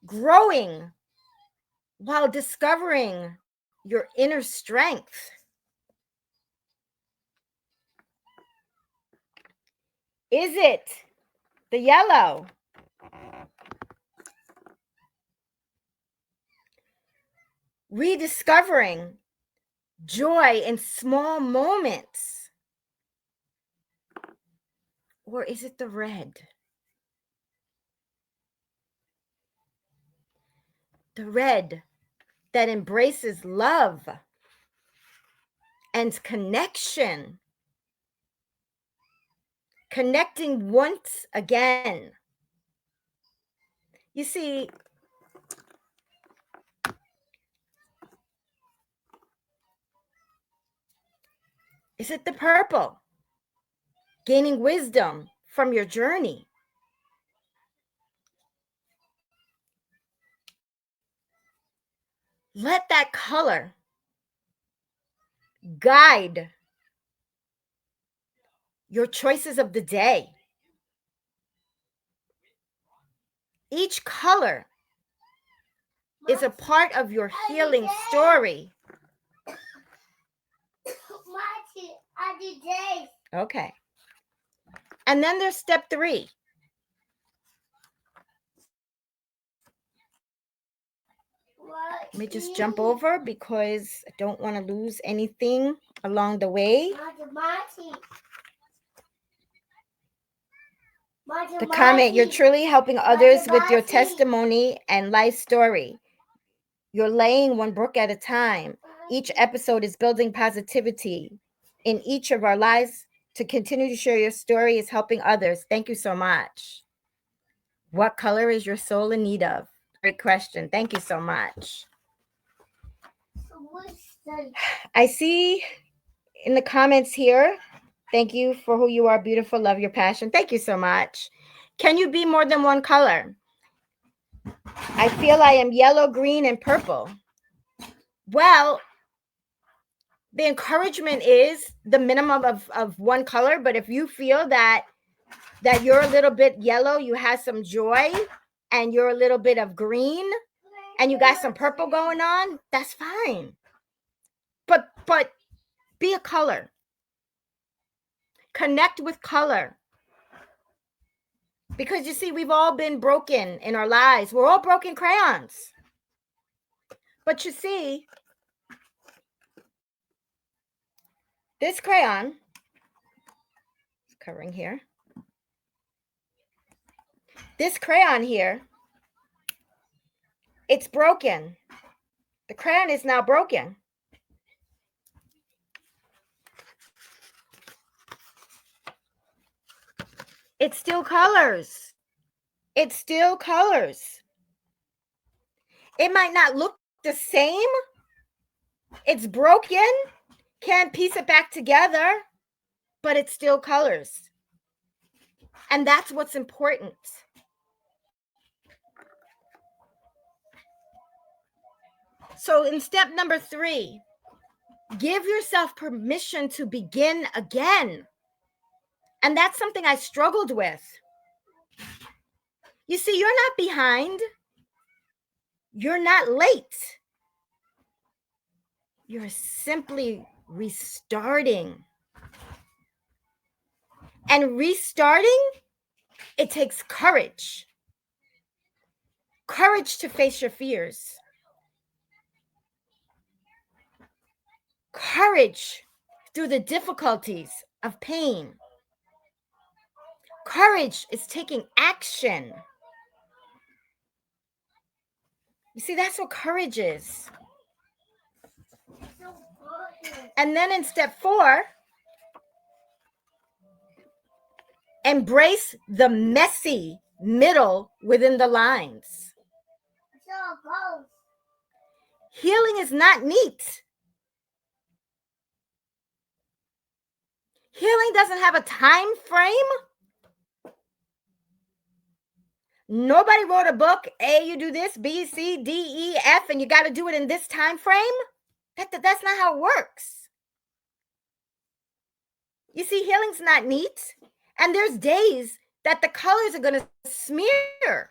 growing while discovering your inner strength. Is it the yellow? Rediscovering joy in small moments? Or is it the red? The red that embraces love and connection. Connecting once again. You see, is it the purple? Gaining wisdom from your journey. Let that color guide your choices of the day. Each color is a part of your healing story. Okay. And then there's step 3. Let me just jump over because I don't want to lose anything along the way. The comment, you're truly helping others with your testimony and life story. You're laying one brick at a time. Each episode is building positivity in each of our lives. To continue to share your story is helping others. Thank you so much. What color is your soul in need of? Great question. Thank you so much. I see in the comments here, thank you for who you are, beautiful, love your passion. Thank you so much. Can you be more than one color? I feel I am yellow, green, and purple. Well, the encouragement is the minimum of one color, but if you feel that you're a little bit yellow, you have some joy, and you're a little bit of green, and you got some purple going on, that's fine. But be a color. Connect with color. Because you see, we've all been broken in our lives. We're all broken crayons. But you see, this crayon, covering here, this crayon here, it's broken. The crayon is now broken. It still colors. It still colors. It might not look the same. It's broken. Can't piece it back together, but it still colors. And that's what's important. So in step number 3, give yourself permission to begin again. And that's something I struggled with. You see, you're not behind. You're not late. You're simply restarting. And restarting, it takes courage. Courage to face your fears. Courage through the difficulties of pain. Courage is taking action. You see, that's what courage is. And then in step 4, embrace the messy middle within the lines. Healing is not neat. Healing doesn't have a time frame. Nobody wrote a book, A, you do this, B, C, D, E, F, and you got to do it in this time frame. That's not how it works. You see, healing's not neat. And there's days that the colors are going to smear.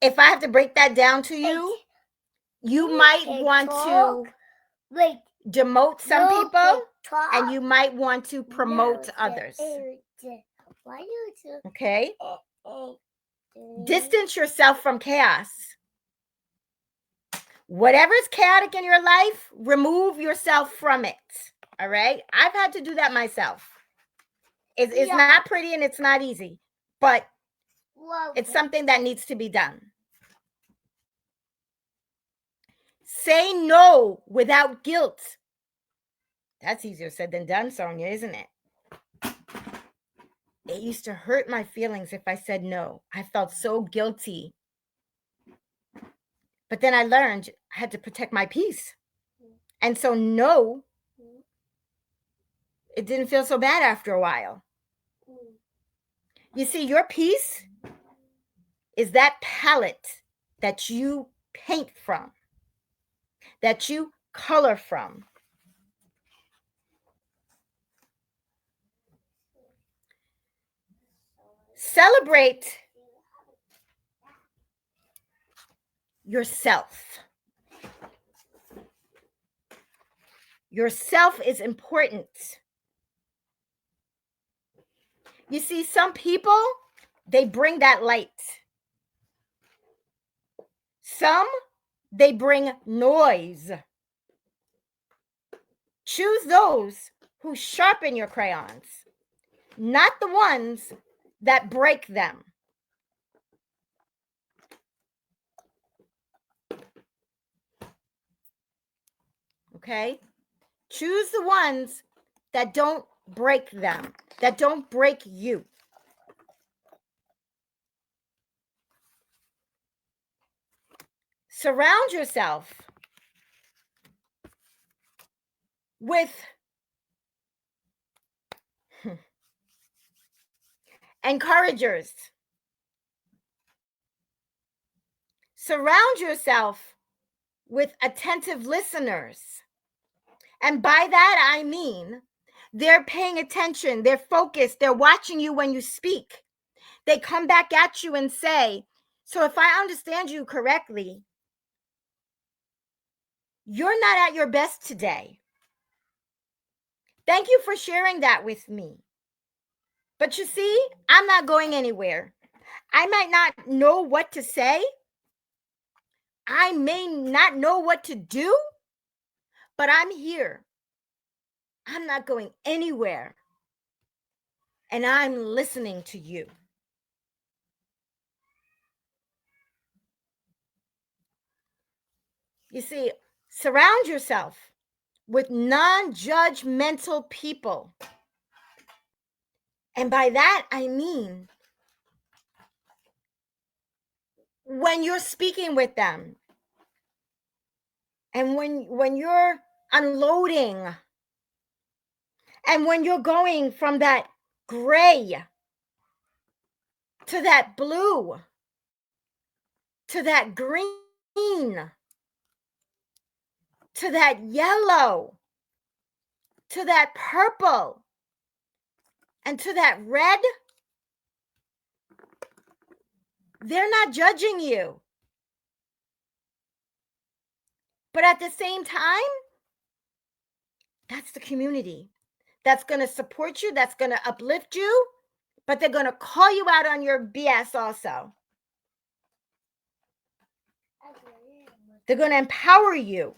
if I have to break that down to you, you might want to Wait, demote some no, people, talk. and you might want to promote No, others. Why you do? Okay? Distance yourself from chaos. Whatever's chaotic in your life, remove yourself from it. All right? I've had to do that myself. It's not pretty and it's not easy, but it's something that needs to be done. Say no without guilt. That's easier said than done, Sonia, isn't it? It used to hurt my feelings if I said no. I felt so guilty. But then I learned I had to protect my peace. And so no, it didn't feel so bad after a while. You see, your peace is that palette that you paint from, that you color from. Celebrate yourself. Yourself is important. You see, some people, they bring that light. Some, they bring noise. Choose those who sharpen your crayons, not the ones that break them. Okay? Choose the ones that don't break them, that don't break you. Surround yourself with encouragers. Surround yourself with attentive listeners. And by that, I mean they're paying attention, they're focused, they're watching you when you speak. They come back at you and say, so if I understand you correctly, you're not at your best today. Thank you for sharing that with me. But you see, I'm not going anywhere. I might not know what to say. I may not know what to do, but I'm here. I'm not going anywhere. And I'm listening to you. You see, surround yourself with non-judgmental people. And by that, I mean, when you're speaking with them, and when you're unloading, and when you're going from that gray to that blue, to that green, to that yellow, to that purple, and to that red, they're not judging you. But at the same time, that's the community that's going to support you, that's going to uplift you, but they're going to call you out on your BS also. They're going to empower you.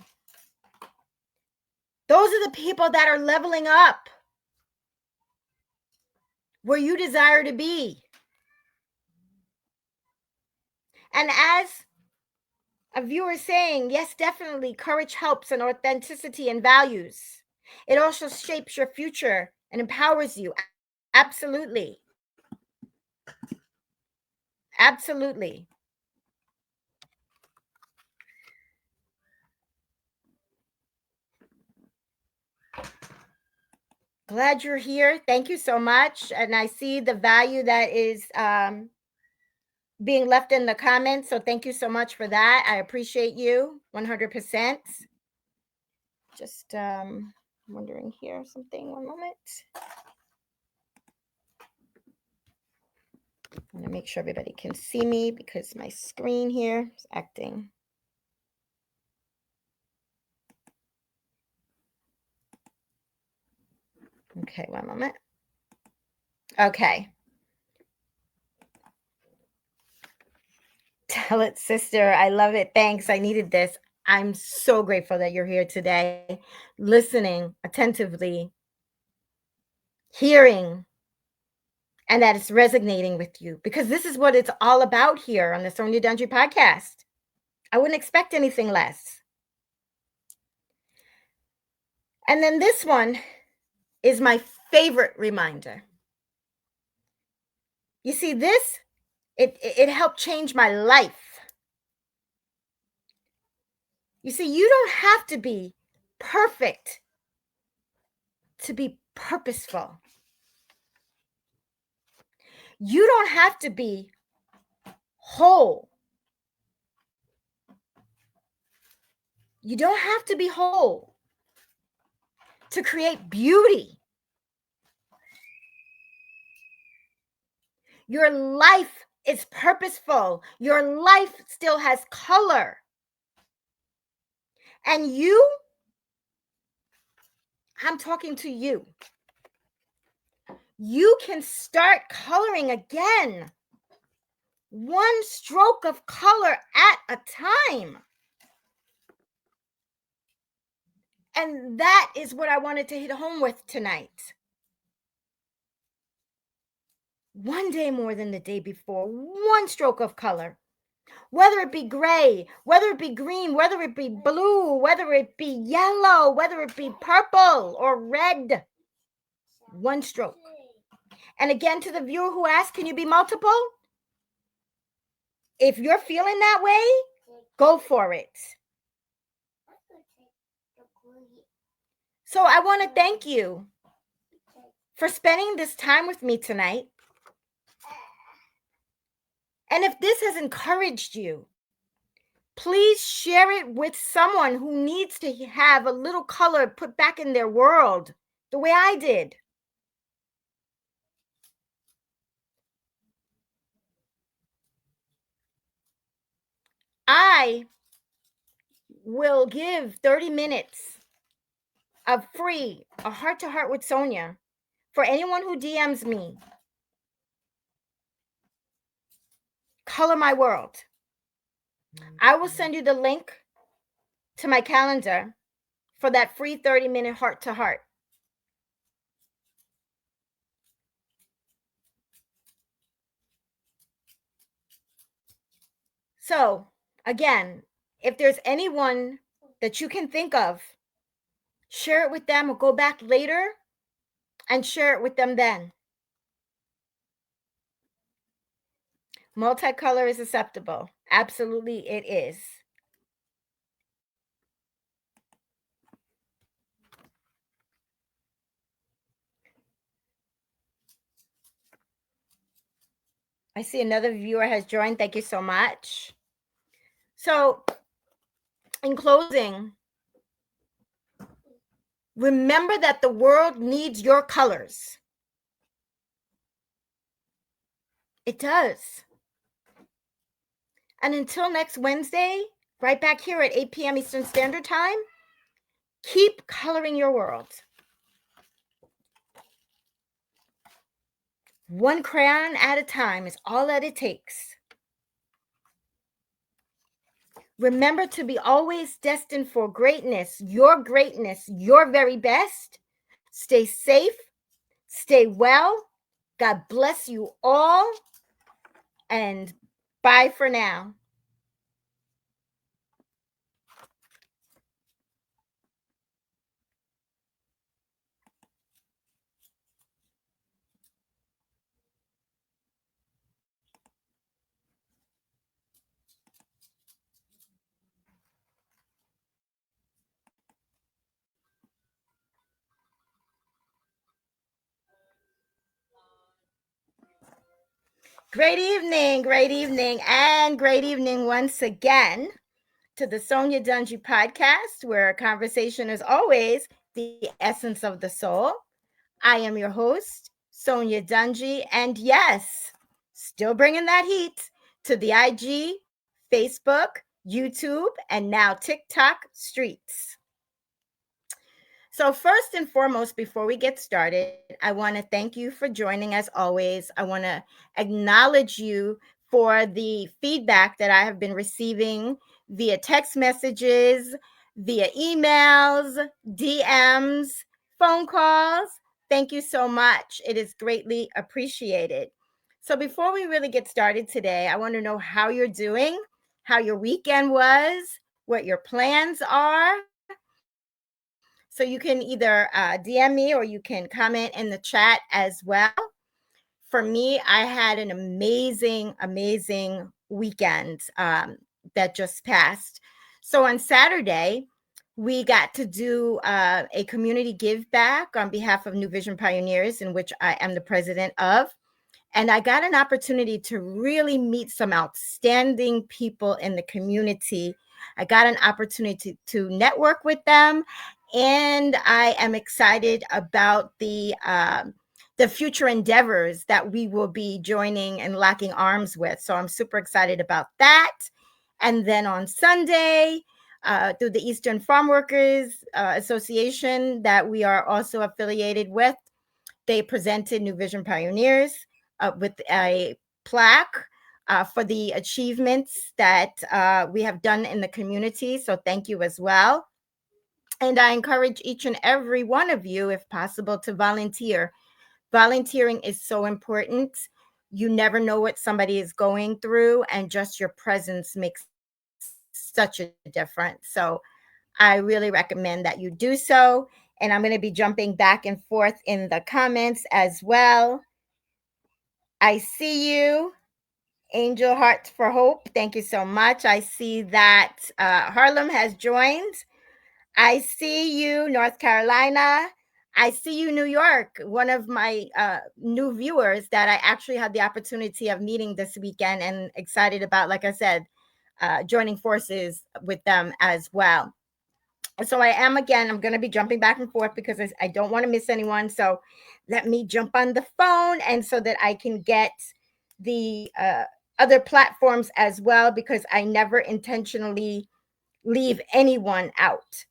Those are the people that are leveling up where you desire to be. And as a viewer saying, yes, definitely, courage helps, and authenticity and values. It also shapes your future and empowers you. Absolutely. Absolutely. Glad you're here. Thank you so much. And I see the value that is being left in the comments. So thank you so much for that. I appreciate you 100%. Just wondering here something. One moment. I want to make sure everybody can see me because my screen here is acting. Okay, one moment. Okay. Tell it, sister. I love it. Thanks. I needed this. I'm so grateful that you're here today, listening attentively, hearing, and that it's resonating with you, because this is what it's all about here on the SONYA DUNGEE podcast. I wouldn't expect anything less. And then this one is my favorite reminder. You see, this, it helped change my life. You see, you don't have to be perfect to be purposeful. You don't have to be whole. You don't have to be whole to create beauty. Your life is purposeful. Your life still has color. And you, I'm talking to you. You can start coloring again. One stroke of color at a time. And that is what I wanted to hit home with tonight. One day more than the day before, one stroke of color. Whether it be gray, whether it be green, whether it be blue, whether it be yellow, whether it be purple or red, one stroke. And again, to the viewer who asked, can you be multiple? If you're feeling that way, go for it. So I want to thank you for spending this time with me tonight. And if this has encouraged you, please share it with someone who needs to have a little color put back in their world, the way I did. I will give 30 minutes of free, a heart-to-heart with Sonya, for anyone who DMs me. Color my world. I will send you the link to my calendar for that free 30-minute heart-to-heart. So, again, if there's anyone that you can think of, share it with them or go back later and share it with them then. Multicolor is acceptable. Absolutely, it is. I see another viewer has joined. Thank you so much. So, in closing, remember that the world needs your colors. It does. And until next Wednesday, right back here at 8 p.m. Eastern Standard Time, keep coloring your world. One crayon at a time is all that it takes. Remember to be always destined for greatness, your very best. Stay safe, stay well. God bless you all, and bye for now. Great evening, and great evening once again to the SONYA DUNGEE podcast, where conversation is always the essence of the soul. I am your host, SONYA DUNGEE, and yes, still bringing that heat to the IG, Facebook, YouTube, and now TikTok streets. So, first and foremost, before we get started, I want to thank you for joining as always. I want to acknowledge you for the feedback that I have been receiving via text messages, via emails, DMs, phone calls. Thank you so much. It is greatly appreciated. So, before we really get started today, I want to know how you're doing, how your weekend was, what your plans are. So you can either DM me or you can comment in the chat as well. For me, I had an amazing weekend that just passed. So on Saturday, we got to do a community give back on behalf of New Vision Pioneers, in which I am the president of. And I got an opportunity to really meet some outstanding people in the community. I got an opportunity to network with them, and I am excited about the future endeavors that we will be joining and locking arms with. So I'm super excited about that. And then on Sunday, through the Eastern Farm Workers Association that we are also affiliated with, they presented New Vision Pioneers with a plaque for the achievements that we have done in the community. So thank you as well. And I encourage each and every one of you, if possible, to volunteer. Volunteering is so important. You never know what somebody is going through, and just your presence makes such a difference. So I really recommend that you do so. And I'm going to be jumping back and forth in the comments as well. I see you. Angel Hearts for Hope. Thank you so much. I see that Harlem has joined. I see you, North Carolina. I see you, New York, one of my new viewers that I actually had the opportunity of meeting this weekend and excited about, like I said, joining forces with them as well. So I'm going to be jumping back and forth because I don't want to miss anyone. So let me jump on the phone and so that I can get the other platforms as well, because I never intentionally leave anyone out.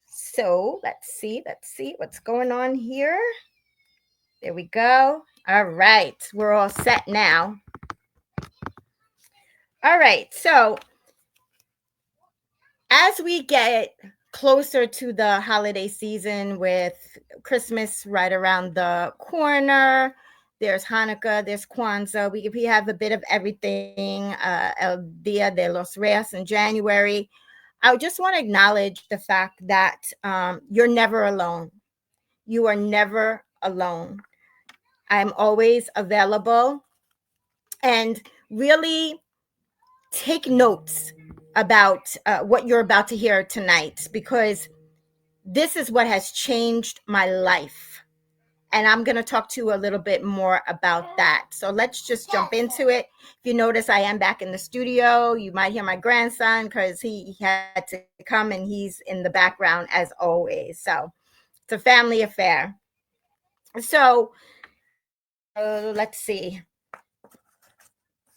So let's see what's going on here. There we go. All right, we're all set now. All right, so as we get closer to the holiday season, with Christmas right around the corner, there's Hanukkah, there's Kwanzaa. We have a bit of everything. El Dia de los Reyes in January. I just want to acknowledge the fact that you're never alone. You are never alone. I'm always available, and really take notes about what you're about to hear tonight, because this is what has changed my life. And I'm going to talk to you a little bit more about that. So let's just jump into it. If you notice, I am back in the studio. You might hear my grandson because he had to come and he's in the background as always. So it's a family affair. So let's see.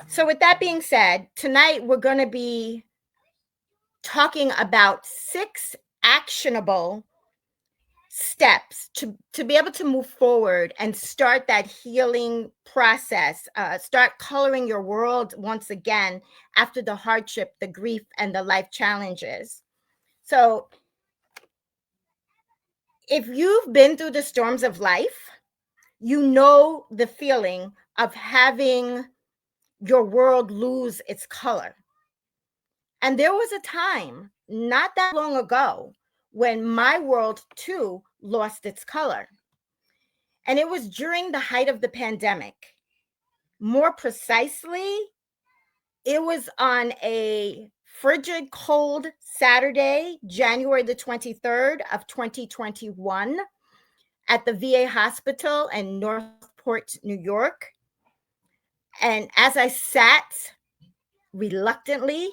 So with that being said, tonight we're going to be talking about 6 actionable steps to be able to move forward and start that healing process, start coloring your world once again after the hardship, the grief, and the life challenges. So if you've been through the storms of life, you know the feeling of having your world lose its color. And there was a time not that long ago when my world too lost its color. And it was during the height of the pandemic. More precisely, it was on a frigid, cold Saturday, January the 23rd of 2021, at the VA hospital in Northport, New York. And as I sat reluctantly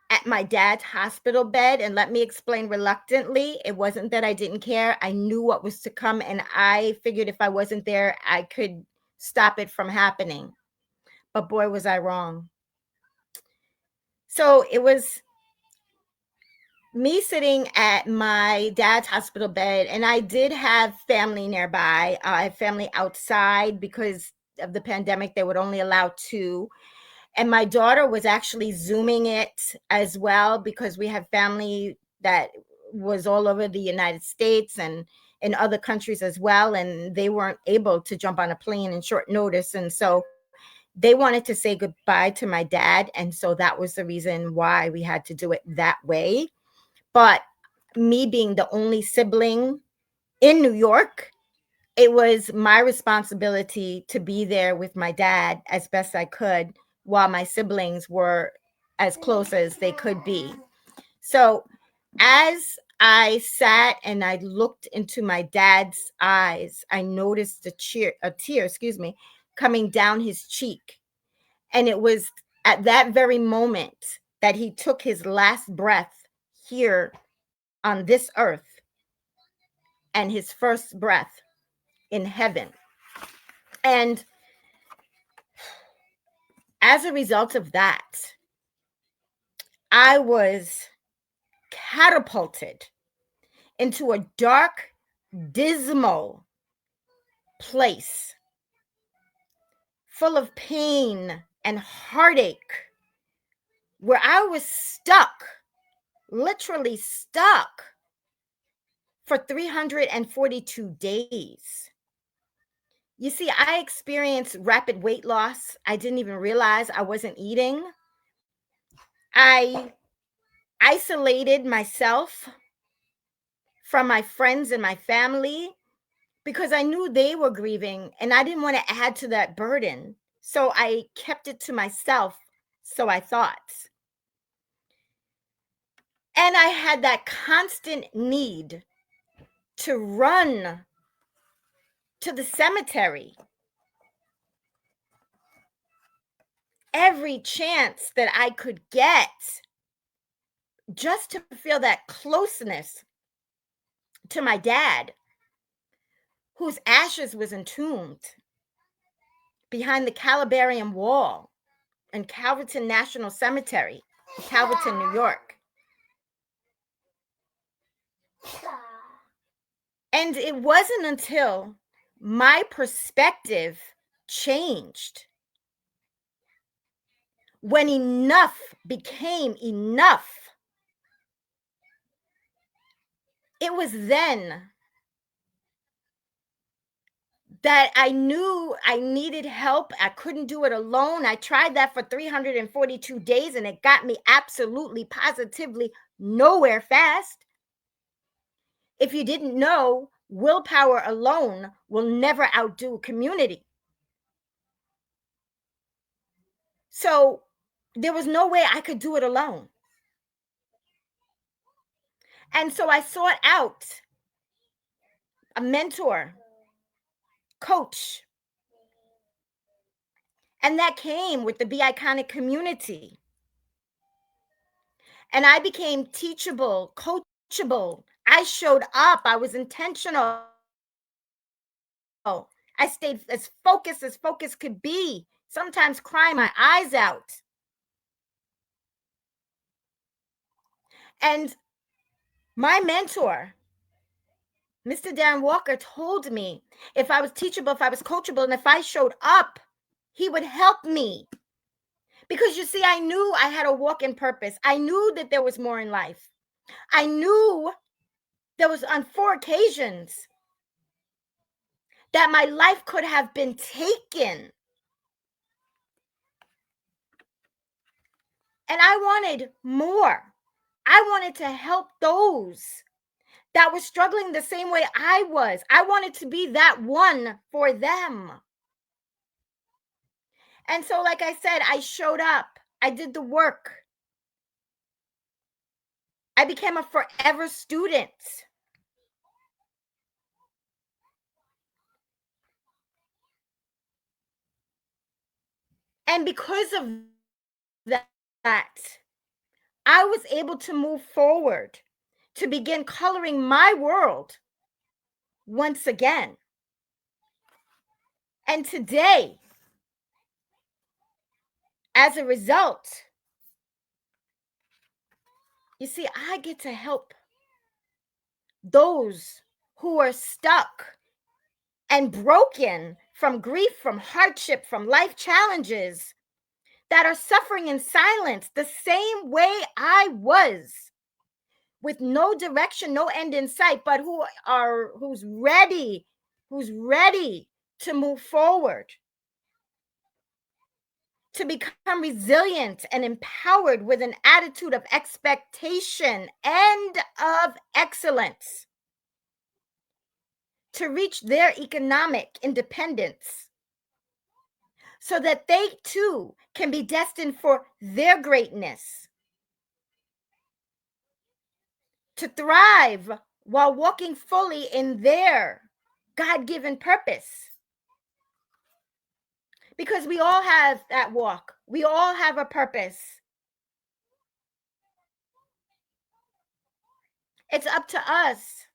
at my dad's hospital bed, and let me explain, reluctantly, it wasn't that I didn't care. I knew what was to come, and I figured if I wasn't there, I could stop it from happening. but boy, was I wrong. So it was me sitting at my dad's hospital bed, and I did have family nearby. I had family outside because of the pandemic. They would only allow two. And my daughter was actually Zooming it as well because we have family that was all over the United States and in other countries as well. And they weren't able to jump on a plane in short notice. And so they wanted to say goodbye to my dad. And so that was the reason why we had to do it that way. But me being the only sibling in New York, it was my responsibility to be there with my dad as best I could while my siblings were as close as they could be. So as I sat and I looked into my dad's eyes, I noticed a tear, coming down his cheek. And it was at that very moment that he took his last breath here on this earth and his first breath in heaven. And as a result of that, I was catapulted into a dark, dismal place full of pain and heartache where I was stuck, literally stuck for 342 days. You see, I experienced rapid weight loss. I didn't even realize I wasn't eating. I isolated myself from my friends and my family because I knew they were grieving and I didn't want to add to that burden. So I kept it to myself, so I thought. And I had that constant need to run to the cemetery every chance that I could get just to feel that closeness to my dad, whose ashes was entombed behind the Calabarium Wall in Calverton National Cemetery, Calverton, New York. And it wasn't until my perspective changed when enough became enough. It was then that I knew I needed help. I couldn't do it alone. I tried that for 342 days and it got me absolutely, positively nowhere fast. If you didn't know, willpower alone will never outdo community. So there was no way I could do it alone. And so I sought out a mentor, coach, and that came with the Be Iconic community. And I became teachable, coachable. I showed up. I was intentional. I stayed as focus could be, sometimes crying my eyes out. And my mentor, Mr. Dan Walker, told me if I was teachable, if I was coachable, and if I showed up, he would help me. Because you see, I knew I had a walk in purpose. I knew that there was more in life. I knew there was on 4 occasions that my life could have been taken. And I wanted more. I wanted to help those that were struggling the same way I was. I wanted to be that one for them. And so, like I said, I showed up. I did the work. I became a forever student. And because of that, I was able to move forward, to begin coloring my world once again. And today, as a result, you see, I get to help those who are stuck and broken from grief, from hardship, from life challenges, that are suffering in silence the same way I was, with no direction, no end in sight, but who's ready to move forward, to become resilient and empowered with an attitude of expectation and of excellence, to reach their economic independence, so that they too can be destined for their greatness, to thrive while walking fully in their God-given purpose. Because we all have that walk. We all have a purpose. It's up to us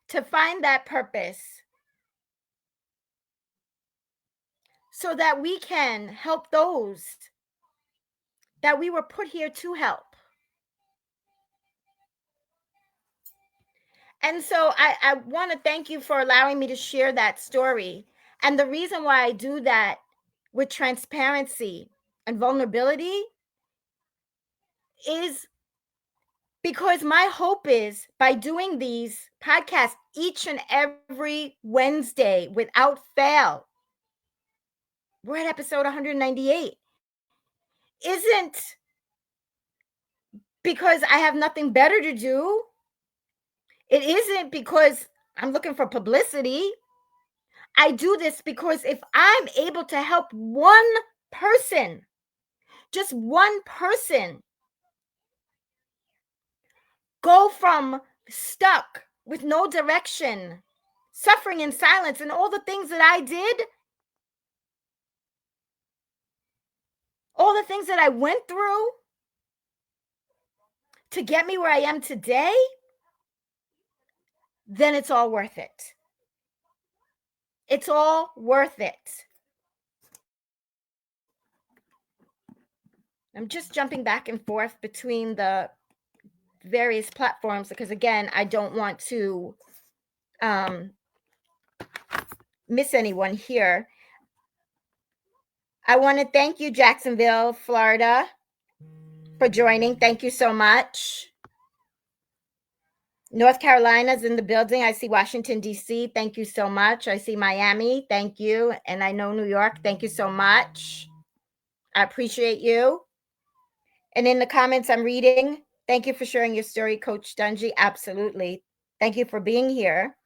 to find that purpose so that we can help those that we were put here to help. And so I want to thank you for allowing me to share that story. And the reason why I do that with transparency and vulnerability is because my hope is, by doing these podcasts each and every Wednesday without fail, we're at episode 198, isn't because I have nothing better to do. It isn't because I'm looking for publicity. I do this because if I'm able to help one person, just one person, go from stuck with no direction, suffering in silence, and all the things that I did, all the things that I went through to get me where I am today, then it's all worth it. It's all worth it. I'm just jumping back and forth between the various platforms because, again, I don't want to miss anyone here. I want to thank you, Jacksonville, Florida, for joining. Thank you so much. North Carolina's in the building. I see Washington, D.C. Thank you so much. I see Miami. Thank you. And I know New York. Thank you so much. I appreciate you. And in the comments I'm reading, thank you for sharing your story, Coach Dungee. Absolutely. Thank you for being here.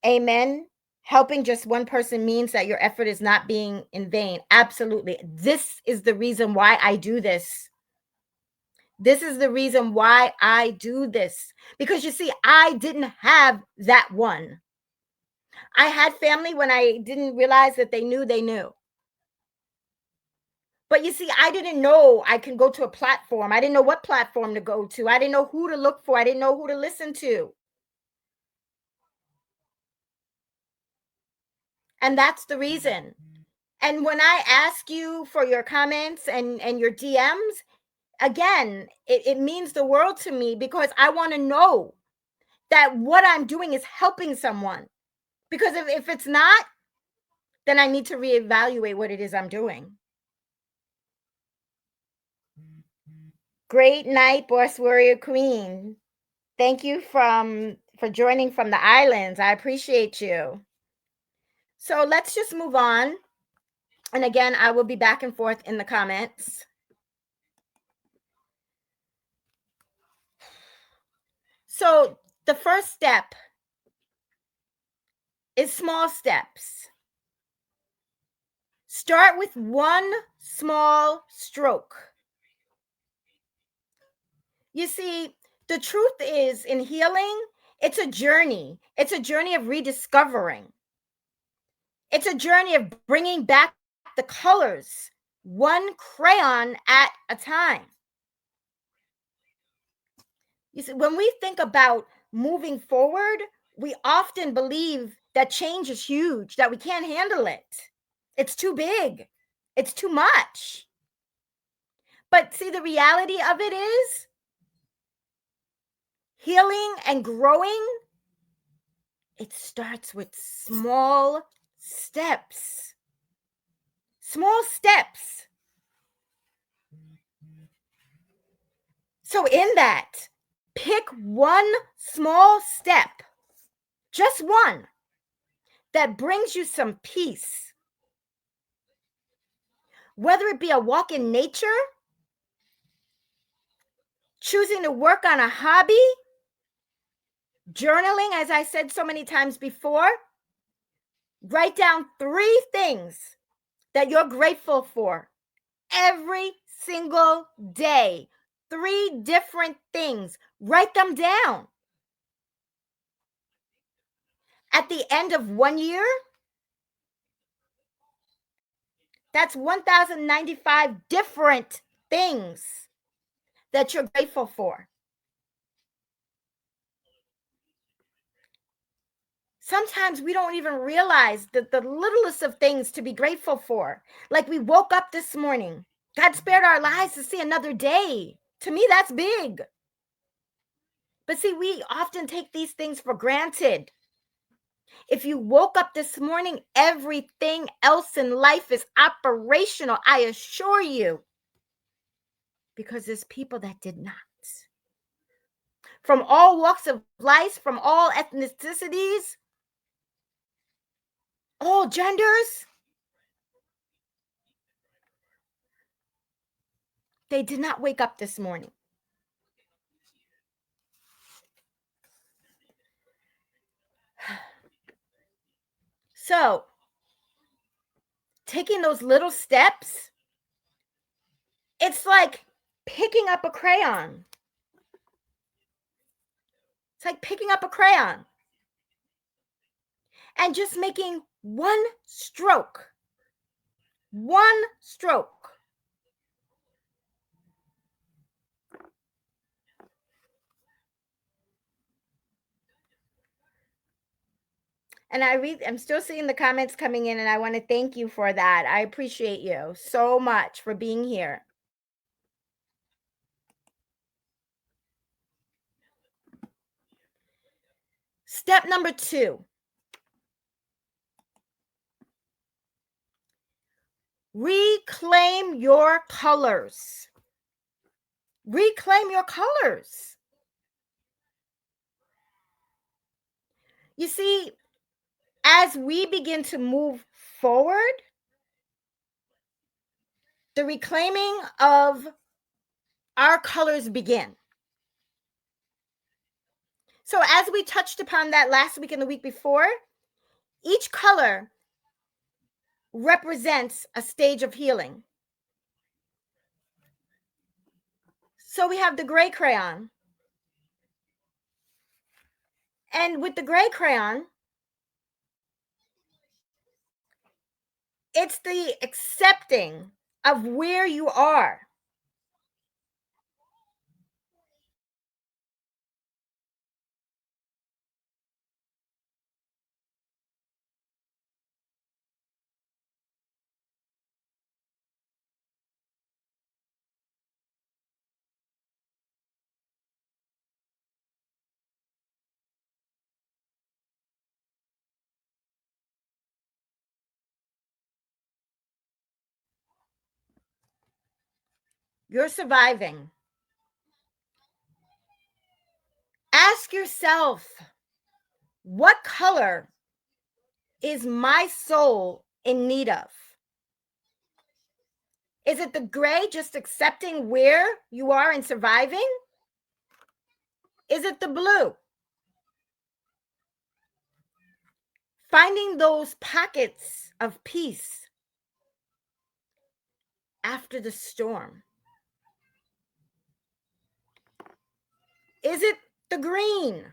Amen. Helping just one person means that your effort is not being in vain. Absolutely. This is the reason why I do this. This is the reason why I do this. Because you see, I didn't have that one. I had family when I didn't realize that they knew they knew. But you see, I didn't know I can go to a platform. I didn't know what platform to go to. I didn't know who to look for. I didn't know who to listen to. And that's the reason. And when I ask you for your comments and your DMs, again, it means the world to me because I want to know that what I'm doing is helping someone. Because if it's not, then I need to reevaluate what it is I'm doing. Great night, Boss Warrior Queen. Thank you for joining from the islands. I appreciate you. So let's just move on. And again, I will be back and forth in the comments. So the first step is small steps. Start with one small stroke. You see, the truth is, in healing, it's a journey. It's a journey of rediscovering. It's a journey of bringing back the colors, one crayon at a time. You see, when we think about moving forward, we often believe that change is huge, that we can't handle it. It's too big. It's too much. But see, the reality of it is healing and growing, it starts with small steps. Small steps. So in that, pick one small step, just one, that brings you some peace. Whether it be a walk in nature, choosing to work on a hobby, journaling, as I said so many times before, write down 3 things that you're grateful for every single day. 3 different things. Write them down. At the end of 1 year, that's 1,095 different things that you're grateful for. Sometimes we don't even realize that the littlest of things to be grateful for. Like we woke up this morning. God spared our lives to see another day. To me, that's big. But see, we often take these things for granted. If you woke up this morning, everything else in life is operational, I assure you. Because there's people that did not. From all walks of life, from all ethnicities, all genders, they did not wake up this morning. So, taking those little steps, it's like picking up a crayon. It's like picking up a crayon and just making one stroke. One stroke. And I'm still seeing the comments coming in, and I want to thank you for that. I appreciate you so much for being here. Step number 2. Reclaim your colors. Reclaim your colors. You see, as we begin to move forward, the reclaiming of our colors begin. So as we touched upon that last week and the week before, each color represents a stage of healing. So we have the gray crayon. And with the gray crayon, it's the accepting of where you are. You're surviving. Ask yourself, what color is my soul in need of? Is it the gray, just accepting where you are and surviving? Is it the blue? Finding those pockets of peace after the storm. Is it the green?